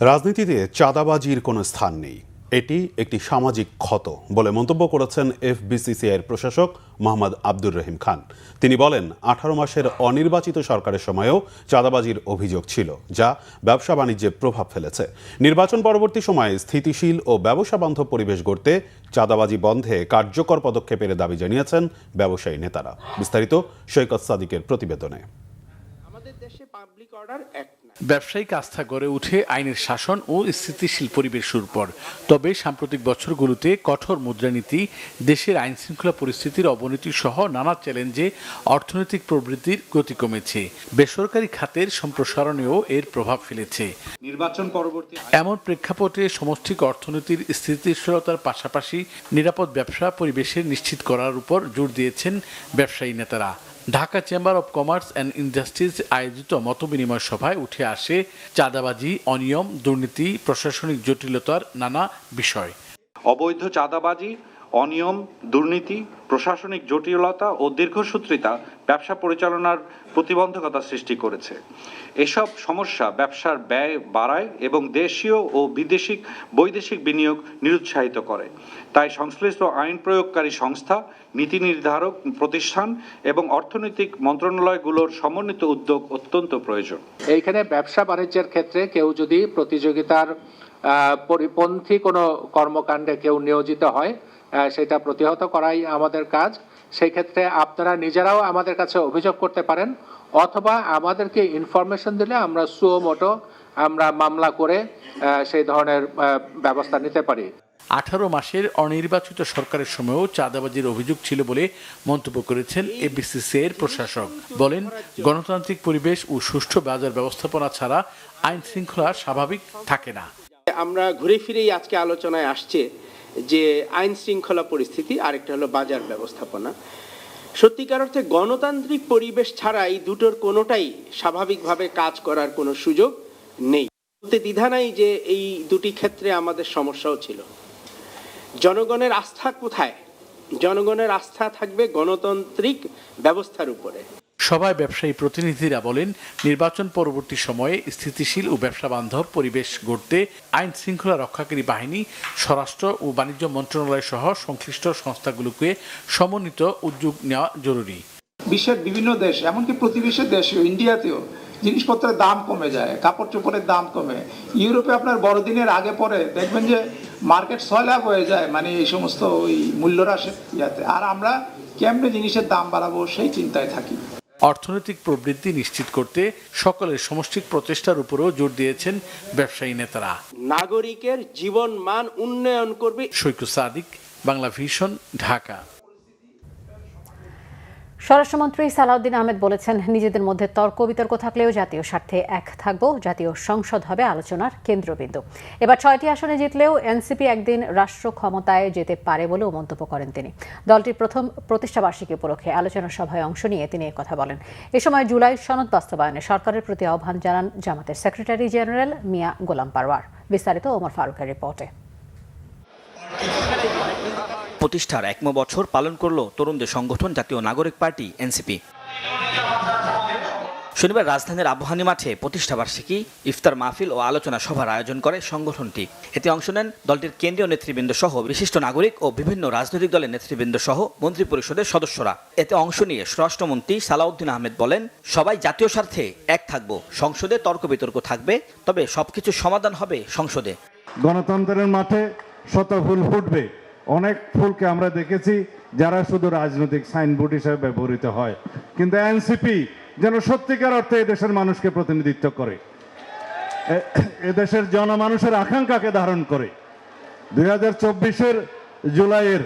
রাজনীতিতে চাঁদাবাজির কোনো স্থান নেই, এটি একটি সামাজিক ক্ষত বলে মন্তব্য করেছেন এফবিসিসিআইয়ের প্রশাসক মোহাম্মদ আব্দুর রহিম খান। তিনি বলেন, 18 মাসের অনির্বাচিত সরকারের সময়েও চাঁদাবাজির অভিযোগ ছিল, যা ব্যবসা বাণিজ্যে প্রভাব ফেলেছে। নির্বাচন পরবর্তী সময়ে স্থিতিশীল ও ব্যবসা বান্ধব পরিবেশ গড়তে চাঁদাবাজি বন্ধে কার্যকর পদক্ষেপের দাবি জানিয়েছেন ব্যবসায়ী নেতারা। বিস্তারিত সৈকত সাদিকের প্রতিবেদনে। ব্যবসায়িক আস্থা গড়ে উঠে আইনের শাসন ও স্থিতিশীল পরিবেশের উপর। তবে সাম্প্রতিক বছরগুলোতে কঠোর মুদ্রানীতি, দেশের আইন শৃঙ্খলা পরিস্থিতির অবনতি সহ নানা চ্যালেঞ্জে অর্থনৈতিক প্রবৃদ্ধির গতি কমেছে। বেসরকারি খাতের সম্প্রসারণেও এর প্রভাব ফেলেছে। নির্বাচন পরবর্তী এমন প্রেক্ষাপটে সমষ্টিক অর্থনীতির স্থিতিশীলতার পাশাপাশি নিরাপদ ব্যবসা পরিবেশের নিশ্চিত করার উপর জোর দিয়েছেন ব্যবসায়ী নেতারা। Dhaka chamber of commerce and industries আয়োজিত মতবিনিময় সভায় উঠে আসে চাঁদাবাজি, অনিয়ম, দুর্নীতি, প্রশাসনিক জটিলতার নানা বিষয়। অবৈধ চাঁদাবাজি, অনিয়ম, দুর্নীতি, প্রশাসনিক জটিলতা ও দীর্ঘসূত্রিতা ব্যবসা পরিচালনার প্রতিবন্ধকতা সৃষ্টি করেছে। এসব সমস্যা ব্যবসার ব্যয় বাড়ায় এবং দেশীয় ও বৈদেশিক বিনিয়োগ নিরুৎসাহিত করে। তাই সংশ্লিষ্ট আইন প্রয়োগকারী সংস্থা, নীতি নির্ধারক প্রতিষ্ঠান এবং অর্থনৈতিক মন্ত্রণালয়গুলোর সমন্বিত উদ্যোগ অত্যন্ত প্রয়োজন। এইখানে ব্যবসা বাণিজ্যের ক্ষেত্রে কেউ যদি প্রতিযোগিতার পরিপন্থী কোনো কর্মকাণ্ডে কেউ নিয়োজিত হয়, সেটা প্রতিহত করাই আমাদের কাজ। সেই ক্ষেত্রে আপনারা নিজেরাও আমাদের কাছে অভিযোগ করতে পারেন, অথবা আমাদেরকে ইনফরমেশন দিলে আমরা সুমোটো আমরা মামলা করে সেই ধরনের ব্যবস্থা নিতে পারি। 18 মাসের অনির্বাচিত সরকারের সময়ও চাঁদাবাজির অভিযোগ ছিল বলে মন্তব্য করেছেন এফবিসিসিআইয়ের প্রশাসক। বলেন, গণতান্ত্রিক পরিবেশ ও সুষ্ঠু বাজার ব্যবস্থাপনা ছাড়া আইন শৃঙ্খলা স্বাভাবিক থাকে না। আমরা ঘুরে ফিরেই আজকে আলোচনায় আসছে যে আইন শৃঙ্খলা পরিস্থিতি, আরেকটা হলো বাজার ব্যবস্থাপনা। সত্যিকার অর্থে গণতান্ত্রিক পরিবেশ ছাড়া এই দুটোর কোনোটাই স্বাভাবিকভাবে কাজ করার কোনো সুযোগ নেই। দ্বিধা নাই যে এই দুটি ক্ষেত্রে আমাদের সমস্যাও ছিল। জনগণের আস্থা কোথায়? জনগণের আস্থা থাকবে গণতান্ত্রিক ব্যবস্থার উপরে। সভায় ব্যবসায়ী প্রতিনিধিরা বলেন, নির্বাচন পরবর্তী সময়ে স্থিতিশীল ও ব্যবসা বান্ধব পরিবেশ গড়তে আইন শৃঙ্খলা রক্ষাকারী বাহিনী, স্বরাষ্ট্র ও বাণিজ্য মন্ত্রণালয় সহ সংশ্লিষ্ট সংস্থাগুলোকে সমন্বিত উদ্যোগ নেওয়া জরুরি। বিশ্বের বিভিন্ন দেশ, এমনকি প্রতিবেশী দেশেও, ইন্ডিয়াতেও জিনিসপত্রের দাম কমে যায়, কাপড় চোপড়ের দাম কমে। ইউরোপে আপনার বড়দিনের আগে পরে দেখবেন যে মার্কেট সয়লাভ হয়ে যায়, মানে এই সমস্ত ওই মূল্যহ্রাসের ইয়াতে। আর আমরা কেমনে জিনিসের দাম বাড়াবো সেই চিন্তায় থাকি। অর্থনৈতিক প্রবৃদ্ধি নিশ্চিত করতে সকলের সমষ্টিক প্রচেষ্টার উপরও জোর দিয়েছেন ব্যবসায়ী নেতারা। নাগরিকের জীবন মান উন্নয়ন করবে। সৈকত সাদিক, বাংলা ভিশন, ঢাকা। স্বরাষ্ট্রমন্ত্রী সালাউদ্দিন আহমেদ বলেছেন, নিজেদের মধ্যে তর্ক বিতর্ক থাকলেও জাতীয় স্বার্থে এক থাকব, জাতীয় সংসদ হবে আলোচনার কেন্দ্রবিন্দু। এবার 6টি আসনে জিতলেও এনসিপি একদিন রাষ্ট্র ক্ষমতায় যেতে পারে বলেও মন্তব্য করেন তিনি। দলটির প্রথম প্রতিষ্ঠাবার্ষিকী উপলক্ষে আলোচনা সভায় অংশ নিয়ে তিনি কথা বলেন। এ সময় জুলাই সনদ বাস্তবায়নে সরকারের প্রতি আহ্বান জানান জামাতের সেক্রেটারি জেনারেল মিয়া গোলাম পারওয়ার। বিস্তারিত ওমর ফারুকের রিপোর্টে। প্রতিষ্ঠার 1 বছর পালন করল তরুণদের সংগঠন জাতীয় নাগরিক পার্টি এনসিপি। শনিবার রাজধানীর আবহানী মাঠে প্রতিষ্ঠাবার্ষিকী ইফতার মাহফিল ও আলোচনা সভার আয়োজন করে সংগঠনটি। এতে অংশ নেন দলটির কেন্দ্রীয় নেতৃবৃন্দ সহ বিশিষ্ট নাগরিক ও বিভিন্ন রাজনৈতিক দলের নেতৃবৃন্দ সহ মন্ত্রী পরিষদের সদস্যরা। এতে অংশ নিয়ে স্বরাষ্ট্রমন্ত্রী সালাউদ্দিন আহমেদ বলেন, সবাই জাতীয় স্বার্থে এক থাকব, সংসদে তর্ক বিতর্ক থাকবে, তবে সবকিছু সমাধান হবে সংসদে। গণতন্ত্রের মাঠে শত ফুল ফুটবে। অনেক ফুলকে আমরা দেখেছি যারা শুধু রাজনৈতিক সাইনবোর্ড হিসেবে ব্যবহৃত হয়, কিন্তু এনসিপি যেন সত্যিকার অর্থে এদেশের মানুষকে প্রতিনিধিত্ব করে, এদেশের জনমানুষের আকাঙ্ক্ষাকে ধারণ করে। 2024 জুলাইয়ের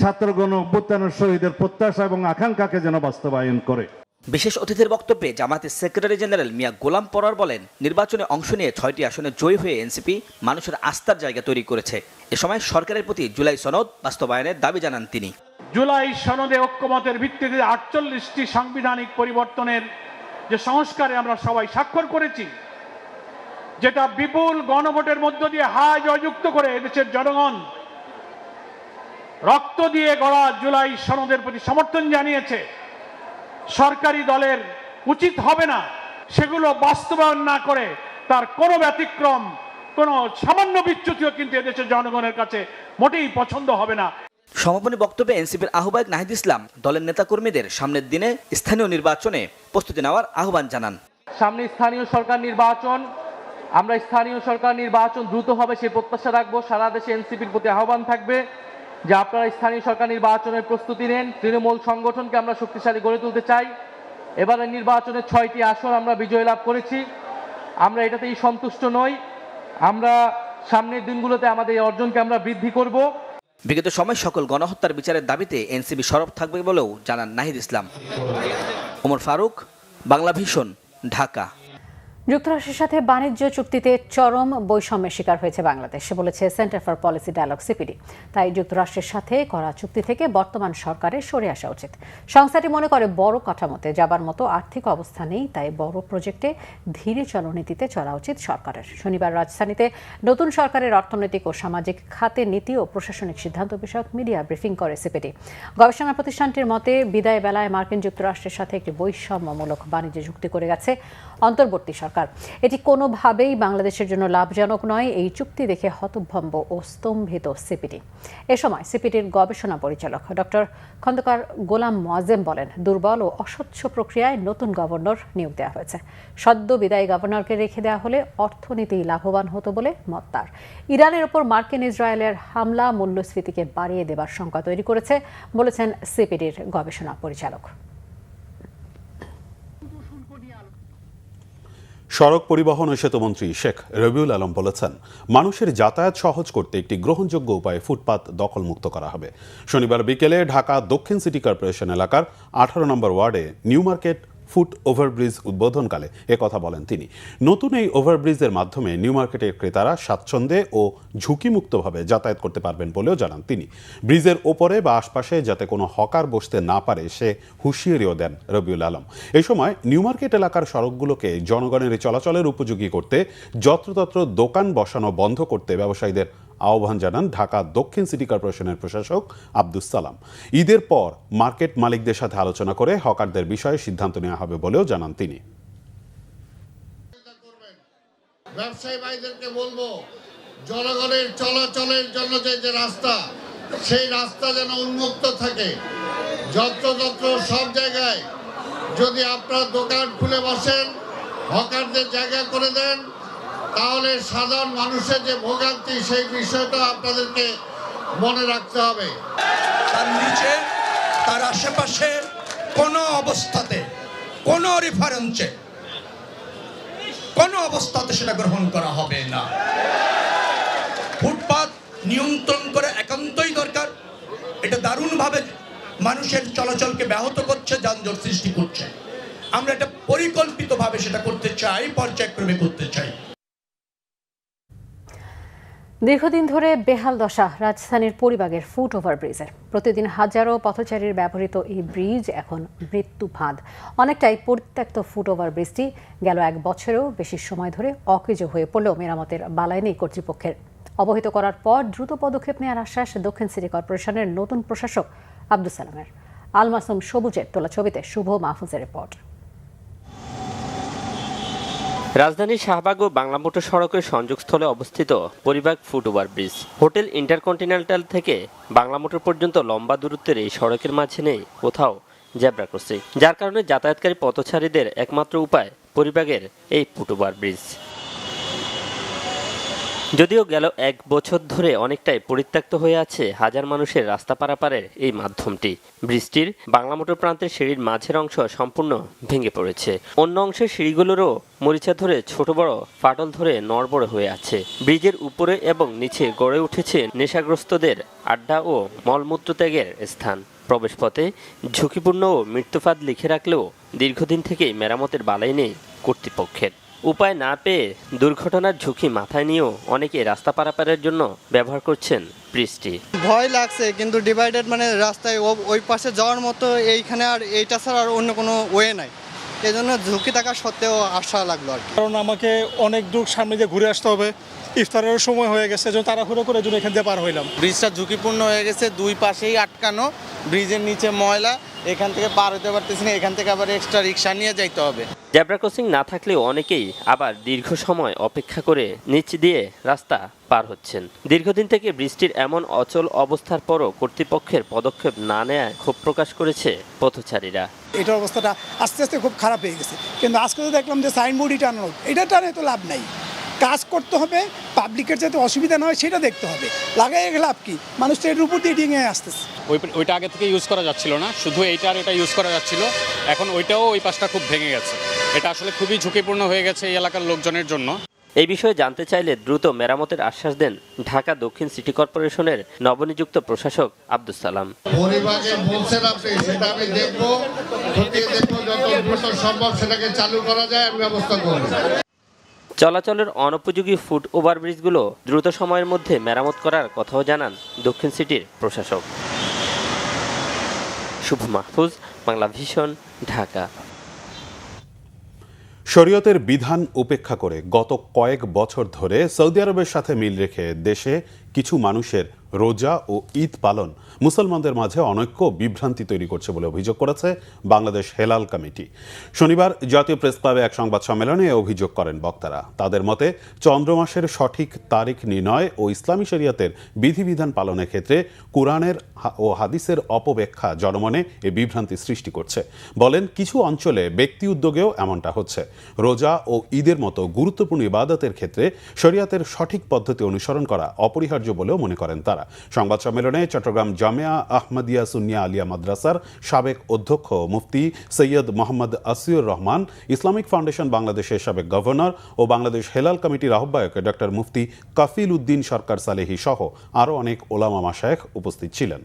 ছাত্র গণ অভ্যুত্থানের শহীদের প্রত্যাশা এবং আকাঙ্ক্ষাকে যেন বাস্তবায়ন করে। বিশেষ অতিথির বক্তব্যে জামায়াতের সেক্রেটারি জেনারেল মিয়া গোলাম পরার বলেন, নির্বাচনে অংশ নিয়ে 6টি আসনে জয়ী হয়ে এনসিপি মানুষের আস্থার জায়গা তৈরি করেছে। এ সময় সরকারের প্রতি জুলাই সনদ বাস্তবায়নের দাবি জানান তিনি। জুলাই সনদে ঐক্যমতের ভিত্তিতে 48টি সাংবিধানিক পরিবর্তনের যে সংস্কারে আমরা সবাই স্বাক্ষর করেছি, যেটা বিপুল গণভোটের মধ্য দিয়ে হায় জয়যুক্ত করে এদেশের জনগণ রক্ত দিয়ে গড়া জুলাই সনদের প্রতি সমর্থন জানিয়েছে, সরকারি দলের উচিত হবে না সেগুলো বাস্তবায়ন না করে তার কোনো ব্যতিক্রম, কোনো সামান্য বিচ্যুতিও কিন্তু এদেশের জনগণের কাছে মোটেই পছন্দ হবে না। সমাপনী বক্তব্যে এনসিপির আহ্বায়ক নাহিদ ইসলাম দলের নেতাকর্মীদের সামনের দিনে স্থানীয় নির্বাচনে প্রস্তুতি নেওয়ার আহ্বান জানান। সামনে স্থানীয় সরকার নির্বাচন, আমরা স্থানীয় সরকার নির্বাচন দ্রুত হবে সেই প্রত্যাশা রাখবো। সারা দেশে এনসিপির প্রতি আহ্বান থাকবে যে আপনারা স্থানীয় সরকার নির্বাচনের প্রস্তুতি নেন। তৃণমূল সংগঠনকে আমরা শক্তিশালী গড়ে তুলতে চাই। এবারে নির্বাচনে 6টি আসন আমরা বিজয় লাভ করেছি, আমরা এটাতেই সন্তুষ্ট নই। আমরা সামনের দিনগুলোতে আমাদের এই অর্জনকে আমরা বৃদ্ধি করব। বিগত সময় সকল গণহত্যার বিচারের দাবিতে এনসিপি সরব থাকবে বলেও জানান নাহিদ ইসলাম। ওমর ফারুক, বাংলা ভিশন, ঢাকা। যুক্তরাষ্ট্রের সাথে বাণিজ্য চুক্তিতে চরম বৈষম্যের শিকার হয়েছে বাংলাদেশ, বলেছে Centre for Policy Dialogue CPD. তাই যুক্তরাষ্ট্রের সাথে করা চুক্তি থেকে বর্তমান সরকারের সরে আসা উচিত। সংস্থাটি মনে করে বড় কাঠামোতে যাবার মতো আর্থিক অবস্থা নেই, তাই বড় প্রজেক্টে ধীরে চলনীতিতে চলা উচিত সরকারের। শনিবার রাজধানীতে নতুন সরকারের অর্থনৈতিক ও সামাজিক খাতে নীতি ও প্রশাসনিক সিদ্ধান্ত বিষয়ক মিডিয়া ব্রিফিং করে সিপিডি। গবেষণা প্রতিষ্ঠানটির মতে বিদায় বেলায় মার্কিন যুক্তরাষ্ট্রের সাথে একটি বৈষম্যমূলক বাণিজ্য চুক্তি করে গেছে অন্তর্বর্তী সরকার। এটি কোনোভাবেই বাংলাদেশের জন্য লাভজনক নয়, এই চুক্তি দেখে হতভম্ব ও স্তম্ভিত সিপিডি। এ সময় সিপিডির গবেষণা পরিচালক ডক্টর খন্দকার গোলাম মোয়াজ্জেম বলেন, দুর্বল ও অস্বচ্ছ প্রক্রিয়ায় নতুন গভর্নর নিয়োগ দেওয়া হয়েছে। সদ্য বিদায়ী গভর্নরকে রেখে দেওয়া হলে অর্থনীতি লাভবান হতো বলে মত তার। ইরানের ওপর মার্কিন ইসরায়েলের হামলা মূল্যস্ফীতিকে বাড়িয়ে দেবার শঙ্কা তৈরি করেছে বলেছেন সিপিডির গবেষণা পরিচালক। সড়ক পরিবহন ও সেতুমন্ত্রী শেখ রবিউল আলম বলেছেন, মানুষের যাতায়াত সহজ করতে একটি গ্রহণযোগ্য উপায়ে ফুটপাত দখলমুক্ত করা হবে। শনিবার বিকেলে ঢাকা দক্ষিণ সিটি কর্পোরেশন এলাকার 18 নম্বর ওয়ার্ডে নিউ মার্কেট ফুট ওভারব্রিজ উদ্বোধনকালে একথা বলেন তিনি। নতুন এই ওভারব্রিজের মাধ্যমে নিউ মার্কেটের ক্রেতারা স্বাচ্ছন্দ্যে ও ঝুঁকিমুক্তভাবে যাতায়াত করতে পারবেন বলেও জানান তিনি। ব্রিজের ওপরে বা আশপাশে যাতে কোনো হকার বসতে না পারে সে হুঁশিয়ারিও দেন রবিউল আলম। এই সময় নিউ মার্কেট এলাকার সড়কগুলোকে জনগণের চলাচলের উপযোগী করতে যত্রতত্র দোকান বসানো বন্ধ করতে ব্যবসায়ীদের আহ্বান জানান ঢাকা দক্ষিণ সিটি কর্পোরেশনের প্রশাসক আব্দুস সালাম। ঈদের পর মার্কেট মালিকদের সাথে আলোচনা করে হকারদের বিষয়ে সিদ্ধান্ত নেওয়া হবে বলেও জানান তিনি। ব্যবসায়ী ভাইদেরকে বলবো, জনগণের চলাচলের জন্য যে রাস্তা, সেই রাস্তা যেন উন্মুক্ত থাকে। যত্রতত্র সব জায়গায় যদি আপনারা দোকান খুলে বসেন, হকারদের জায়গা করে দেন, তাহলে সাধারণ মানুষের যে ভোগান্তি সেই বিষয়টা আপনাদেরকে মনে রাখতে হবে। তার নিচে তার আশেপাশে কোনো অবস্থাতে, কোনো রেফারেন্সে, কোনো অবস্থাতে সেটা গ্রহণ করা হবে না। ফুটপাত নিয়ন্ত্রণ করে একান্তই দরকার। এটা দারুণভাবে মানুষের চলাচলকে ব্যাহত করছে, যানজট সৃষ্টি করছে। আমরা এটা পরিকল্পিতভাবে সেটা করতে চাই, পর্যায়ক্রমে করতে চাই। দীর্ঘদিন ধরে বেহাল দশা রাজধানীর পরিবাগের ফুট ওভারব্রিজের। প্রতিদিন হাজারো পথচারীর ব্যবহৃত এই ব্রিজ এখন মৃত্যু ফাঁদ। অনেকটাই পরিত্যক্ত ফুট ওভারব্রিজটি গেল 1 বছরেও বেশি সময় ধরে অকেজো হয়ে পড়লেও মেরামতের বালাই নেই কর্তৃপক্ষের। অবহিত করার পর দ্রুত পদক্ষেপ নেওয়ার আশ্বাস দক্ষিণ সিটি কর্পোরেশনের নতুন প্রশাসক আব্দুস সালামের। আল মাসুম সবুজের তোলা ছবিতে শুভ মাহফুজের রিপোর্ট। রাজধানীর শাহবাগ ও বাংলা মোটর সড়কের সংযোগস্থলে অবস্থিত Paribagh foot overbridge. Hotel intercontinental থেকে বাংলা মোটর পর্যন্ত লম্বা দূরত্বের এই সড়কের মাঝে নেই কোথাও জেব্রা ক্রসিং, যার কারণে যাতায়াতকারী পথচারীদের একমাত্র উপায় পরিবাগের এই ফুট ওভারব্রিজ। যদিও গেল 1 বছর ধরে অনেকটাই পরিত্যক্ত হয়ে আছে হাজার মানুষের রাস্তা পারাপারের এই মাধ্যমটি। ব্রিজটির বাংলা মোটর প্রান্তের সিঁড়ির মাঝের অংশ সম্পূর্ণ ভেঙে পড়েছে, অন্য অংশের সিঁড়িগুলোরও মরিচা ধরে ছোট বড় ফাটল ধরে নড়বড়ে হয়ে আছে। ব্রিজের উপরে এবং নিচে গড়ে উঠেছে নেশাগ্রস্তদের আড্ডা ও মলমূত্র ত্যাগের স্থান। প্রবেশপথে ঝুঁকিপূর্ণ ও মৃত্যুফাত লিখে রাখলেও দীর্ঘদিন থেকেই মেরামতের বালাই নেই কর্তৃপক্ষের। উপায় না পেয়ে দুর্ঘটনার ঝুঁকি মাথায় নিয়েও অনেকে রাস্তা পারাপারের জন্য ব্যবহার করছেন ব্রিজটি। ভয় লাগছে, কিন্তু ডিভাইডেড মানে রাস্তায় ওই পাশে যাওয়ার মতো এইখানে আর এইটা ছাড়া আর অন্য কোনো ওয়ে নাই, এই জন্য ঝুঁকি থাকা সত্ত্বেও আশা লাগলো আর কি। কারণ আমাকে অনেক দূর সামনে দিয়ে ঘুরে আসতে হবে, ইফতারের সময় হয়ে গেছে, যেন তাড়াহুড়ো করে জন্য এখান দিয়ে পার হইলাম। ব্রিজটা ঝুঁকিপূর্ণ হয়ে গেছে, দুই পাশেই আটকানো, ব্রিজের নিচে ময়লা, এখান থেকে পার হতে পারতেছি না, এখান থেকে আবার এক্সট্রা রিক্সা নিয়ে যাইতে হবে। জেব্রা ক্রসিং না থাকলেও অনেকেই আবার দীর্ঘ সময় অপেক্ষা করে নিচ দিয়ে রাস্তা পার হচ্ছেন। দীর্ঘদিন থেকে বৃষ্টির এমন অচল অবস্থার পরও কর্তৃপক্ষের পদক্ষেপ না নেয়ায় ক্ষোভ প্রকাশ করেছে পথচারীরা। এটার অবস্থাটা আস্তে আস্তে খুব খারাপ হয়ে গেছে, কিন্তু আজকে তো দেখলাম যে সাইনবোর্ডই টানানো, এটা টানে তো লাভ নাই, কাজ করতে হবে, পাবলিকের যাতে অসুবিধা না হয় সেটা দেখতে হবে, লাগাই লাভ কি, মানুষ তো এর উপর দিয়ে ডিঙে আসতেছে। ওইটা আগে থেকে ইউজ করা যাচ্ছিল না, শুধু এইটা আর এটা ইউজ করা যাচ্ছিল, এখন ওইটাও ওই পাশটা খুব ভেঙে গেছে, এটা আসলে খুবই ঝুঁকিপূর্ণ হয়ে গেছে এই এলাকার লোকজনের জন্য। এই বিষয়ে জানতে চাইলে দ্রুত মেরামতের আশ্বাস দেন ঢাকা দক্ষিণ সিটি কর্পোরেশনের নবনিযুক্ত প্রশাসক আব্দুস সালাম। পরিবাগে বলছেন আপনি, সেটা আমি দেখবো, যত দ্রুত সম্ভব সেটাকে চালু করা যায় আমি ব্যবস্থা করব। চলাচলের অনুপযোগী ফুট ওভারব্রিজগুলো দ্রুত সময়ের মধ্যে মেরামত করার কথাও জানান দক্ষিণ সিটির প্রশাসক। শুভ মাহফুজ, বাংলা ভিশন, ঢাকা। শরীয়তের বিধান উপেক্ষা করে গত কয়েক বছর ধরে সৌদি আরবের সাথে মিল রেখে দেশে কিছু মানুষের রোজা ও ঈদ পালন মুসলমানদের মাঝে অনৈক্য বিভ্রান্তি তৈরি করছে বলে অভিযোগ করেছে বাংলাদেশ হেলাল কমিটি। শনিবার জাতীয় প্রেস ক্লাবে এক সংবাদ সম্মেলনে এ অভিযোগ করেন বক্তারা। তাদের মতে চন্দ্রমাসের সঠিক তারিখ নির্ণয় ও ইসলামী শরিয়তের বিধিবিধান পালনের ক্ষেত্রে কুরআনের ও হাদিসের অপব্যাখ্যা জনমনে এ বিভ্রান্তি সৃষ্টি করছে। বলেন, কিছু অঞ্চলে ব্যক্তি উদ্যোগেও এমনটা হচ্ছে। রোজা ও ঈদের মতো গুরুত্বপূর্ণ ইবাদতের ক্ষেত্রে শরিয়তের সঠিক পদ্ধতি অনুসরণ করা অপরিহার্য বলেও মনে করেন তারা। সংবাদ সম্মেলনে চট্টগ্রাম জামিয়া আহমদিয়া সুন্নিয়া আলিয়া মাদ্রাসার সাবেক অধ্যক্ষ মুফতি সৈয়দ মোহাম্মদ আসিউর রহমান, ইসলামিক ফাউন্ডেশন বাংলাদেশের সাবেক গভর্নর ও বাংলাদেশ হেলাল কমিটির আহ্বায়ক ডক্টর মুফতি কাফিল উদ্দিন সরকার সালেহী সহ আরও অনেক ওলামা মাশায়েখ উপস্থিত ছিলেন।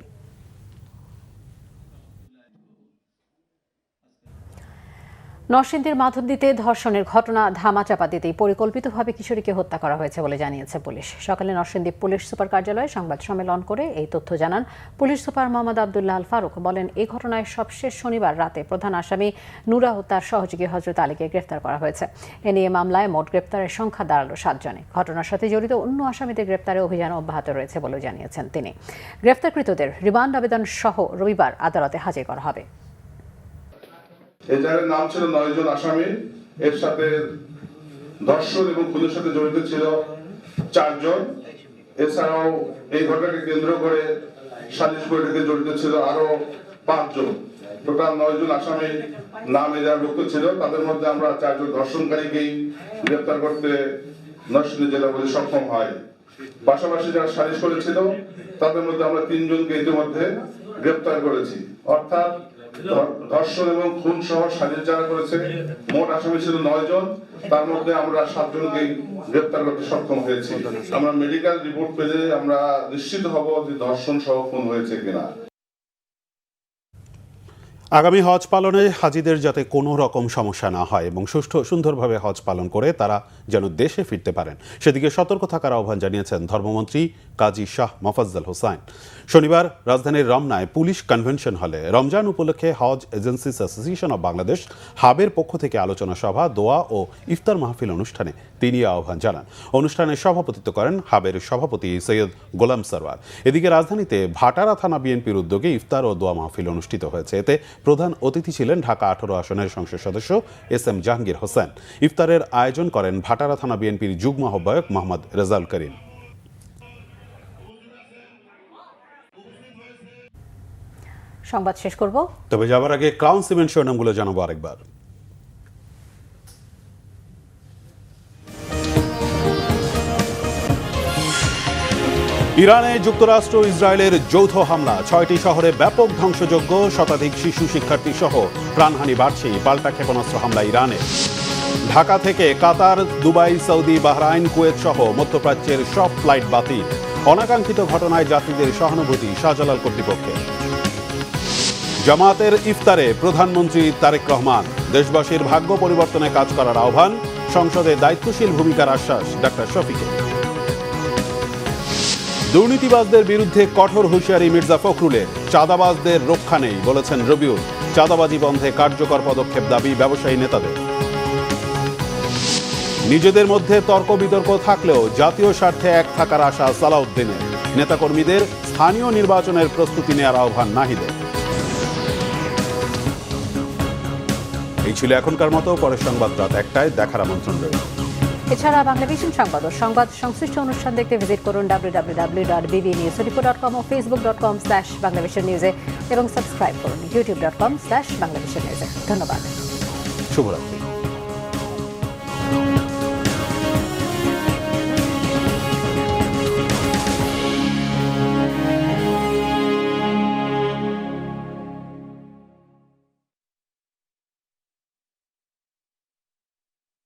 নরসিংদীর মাধবদীতে ধর্ষণের ঘটনা ধামাচাপা দিতেই পরিকল্পিতভাবে কিশোরীকে হত্যা করা হয়েছে বলে জানিয়েছে পুলিশ। সকালে নরসিংদী পুলিশ সুপার কার্যালয়ে সংবাদ সম্মেলন করে এই তথ্য জানান পুলিশ সুপার মোহাম্মদ আবদুল্লাহ আল ফারুক। বলেন, এই ঘটনায় সবশেষ শনিবার রাতে প্রধান আসামি নুরা ও তার সহযোগী হযরত আলীকে গ্রেফতার করা হয়েছে। এ নিয়ে মামলায় মোট গ্রেপ্তারের সংখ্যা দাঁড়ালো 7 জনে। ঘটনার সাথে জড়িত অন্য আসামিদের গ্রেপ্তারে অভিযান অব্যাহত রয়েছে বলে জানিয়েছেন তিনি। গ্রেফতারকৃতদের রিমান্ড আবেদন সহ রবিবার আদালতে হাজির করা হবে। এজাহারের নাম ছিল 9 জন আসামি, এর সাথে ধর্ষণ এবং খুনের সাথে জড়িত ছিল 4 জন। এছাড়াও এই ঘটনাকে কেন্দ্র করে সালিশ বৈঠকে জড়িত ছিল আরো 5 জন। টোটাল 9 জন আসামি নাম এজাহারভুক্ত ছিল। তাদের মধ্যে আমরা 4 জন ধর্ষণকারীকেই গ্রেপ্তার করতে নরসিংদী জেলা পুলিশ সক্ষম হয়। পাশাপাশি যারা সালিশ করেছিল তাদের মধ্যে আমরা 3 জনকে ইতিমধ্যে গ্রেপ্তার করেছি। অর্থাৎ ধর্ষণ এবং খুন সহ সালিশ যারা করেছে মোট আসামি ছিল 9 জন, তার মধ্যে আমরা 7 জনকে গ্রেপ্তার করতে সক্ষম হয়েছি। আমরা মেডিকেল রিপোর্ট পেলে আমরা নিশ্চিত হব যে ধর্ষণ সহ খুন হয়েছে কিনা। আগামী হজ পালনে হাজিদের যাতে কোনো রকম সমস্যা না হয় এবং সুন্দরভাবে হজ পালন করে তারা যেন দেশে ফিরতে পারেন সেদিকে সতর্ক থাকার আহ্বান জানিয়েছেন ধর্মমন্ত্রী কাজী শাহ মোফাজ্জল হোসাইন। শনিবার রাজধানীর রমনায় পুলিশ কনভেনশন হলে রমজান উপলক্ষে হজ এজেন্সিস অ্যাসোসিয়েশন অব বাংলাদেশ হাবের পক্ষ থেকে আলোচনা সভা, দোয়া ও ইফতার মাহফিল অনুষ্ঠানে তিনি আহ্বান জানান। অনুষ্ঠানে সভাপতিত্ব করেন হাবের সভাপতি সৈয়দ গোলাম সরওয়ার। এদিকে রাজধানীতে ভাটারা থানা বিএনপির উদ্যোগে ইফতার ও দোয়া মাহফিল অনুষ্ঠিত হয়েছে। এতে প্রধান অতিথি ছিলেন ঢাকা 18 আসনের সংসদ সদস্য SM জাহাঙ্গীর হোসেন। ইফতারের আয়োজন করেন ভাটারা থানা বিএনপির যুগ্ম আহ্বায়ক মোহাম্মদ রেজাউল করিম। সংবাদ শেষ করব, তবে যাবার আগে ক্রাউন সিমেন্ট শিরোনামগুলো জানাবো আরেকবার। ইরানে যুক্তরাষ্ট্র ইসরায়েলের যৌথ হামলা, 6টি শহরে ব্যাপক ধ্বংসযজ্ঞ, শতাধিক শিশু শিক্ষার্থী সহ প্রাণহানি বাড়ছে। পাল্টা ক্ষেপণাস্ত্র হামলা ইরানের। ঢাকা থেকে কাতার, দুবাই, সৌদি, বাহরাইন, কুয়েত সহ মধ্যপ্রাচ্যের সব ফ্লাইট বাতিল। অনাকাঙ্ক্ষিত ঘটনায় যাত্রীদের সহানুভূতি শাহজালাল কর্তৃপক্ষের। জামায়াতের ইফতারে প্রধানমন্ত্রী তারেক রহমান, দেশবাসীর ভাগ্য পরিবর্তনে কাজ করার আহ্বান। সংসদে দায়িত্বশীল ভূমিকার আশ্বাস ডাক্তার শফিকের। দুর্নীতিবাজদের বিরুদ্ধে কঠোর হুঁশিয়ারি মির্জা ফখরুলের, চাঁদাবাজদের রক্ষা নেই বলেছেন রবিউল। চাঁদাবাজি বন্ধে কার্যকর পদক্ষেপ দাবি ব্যবসায়ী নেতাদের। নিজেদের মধ্যে তর্ক বিতর্ক থাকলেও জাতীয় স্বার্থে এক থাকার আশা সালাউদ্দিনের। নেতাকর্মীদের স্থানীয় নির্বাচনের প্রস্তুতি নেওয়ার আহ্বান নাহিদের। এই ছিল এখনকার মতো। পরের সংবাদ রাত 1টায় দেখার আমন্ত্রণ রইল। এছাড়া বাংলাভিশন সংবাদ ও সংবাদ সংশ্লিষ্ট অনুষ্ঠান দেখতে ভিজিট করুন www.bbnews24.com ও facebook.com/banglavishnnews এবং সাবস্ক্রাইব করুন youtube.com/banglavishnnews। ধন্যবাদ। শুভরাত্রি।